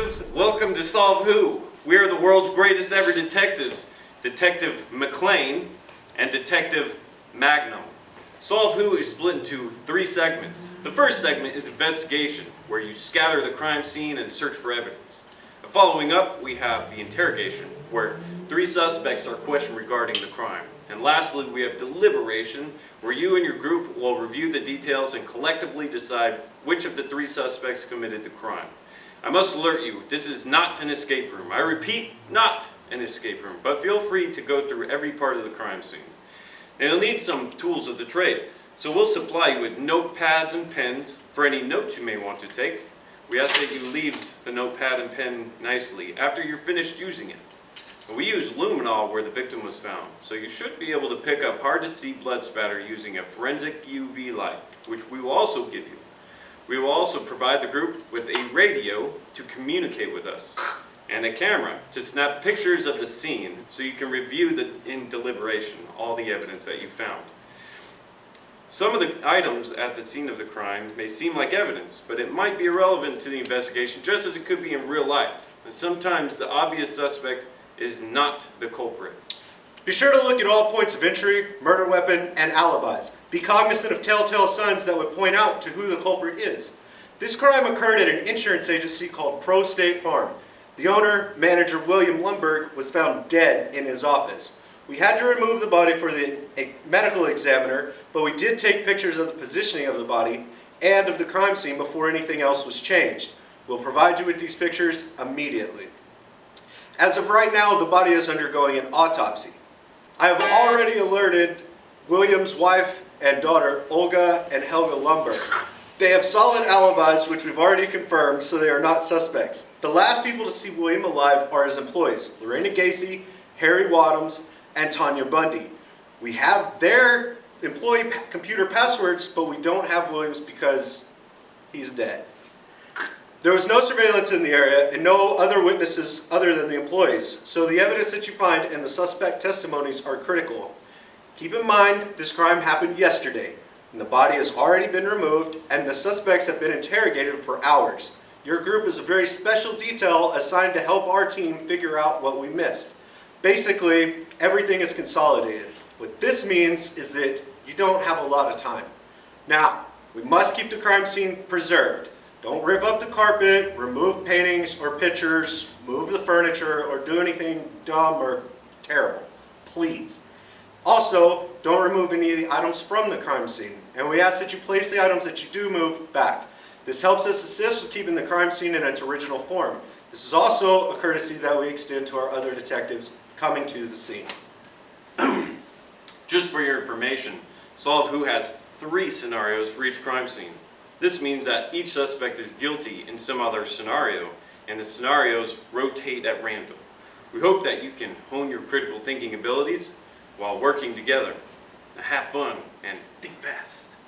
detectives, welcome to Solve Who. We are the world's greatest ever detectives, Detective McLean and Detective Magnum. Solve Who is split into 3 segments. The first segment is investigation, where you scatter the crime scene and search for evidence. Following up, we have the interrogation, where 3 suspects are questioned regarding the crime. And lastly, we have deliberation, where you and your group will review the details and collectively decide which of the 3 suspects committed the crime. I must alert you, this is not an escape room. I repeat, not an escape room, but feel free to go through every part of the crime scene. Now, you'll need some tools of the trade, so we'll supply you with notepads and pens for any notes you may want to take. We ask that you leave the notepad and pen nicely after you're finished using it. We use luminol where the victim was found, so you should be able to pick up hard-to-see blood spatter using a forensic UV light, which we will also give you. We will also provide the group with a radio to communicate with us, and a camera to snap pictures of the scene so you can review in deliberation all the evidence that you found. Some of the items at the scene of the crime may seem like evidence, but it might be irrelevant to the investigation just as it could be in real life. And sometimes the obvious suspect is not the culprit. Be sure to look at all points of entry, murder weapon, and alibis. Be cognizant of telltale signs that would point out to who the culprit is. This crime occurred at an insurance agency called PROstate Farm. The owner, manager William Lumberg, was found dead in his office. We had to remove the body for the medical examiner, but we did take pictures of the positioning of the body and of the crime scene before anything else was changed. We'll provide you with these pictures immediately. As of right now, the body is undergoing an autopsy. I have already alerted William's wife and daughter, Olga and Helga Lumberg. They have solid alibis, which we've already confirmed, so they are not suspects. The last people to see William alive are his employees, Lorena Gacy, Harry Wadhams, and Tanya Bundy. We have their employee computer passwords, but we don't have Williams because he's dead. There was no surveillance in the area and no other witnesses other than the employees, so the evidence that you find and the suspect testimonies are critical. Keep in mind, this crime happened yesterday, and the body has already been removed, and the suspects have been interrogated for hours. Your group is a very special detail assigned to help our team figure out what we missed. Basically, everything is consolidated. What this means is that you don't have a lot of time. Now, we must keep the crime scene preserved. Don't rip up the carpet, remove paintings or pictures, move the furniture, or do anything dumb or terrible. Please. Also, don't remove any of the items from the crime scene, and we ask that you place the items that you do move back. This helps us assist with keeping the crime scene in its original form. This is also a courtesy that we extend to our other detectives coming to the scene. Just for your information, Solve Who has 3 scenarios for each crime scene. This means that each suspect is guilty in some other scenario, and the scenarios rotate at random. We hope that you can hone your critical thinking abilities while working together. Now have fun and think fast.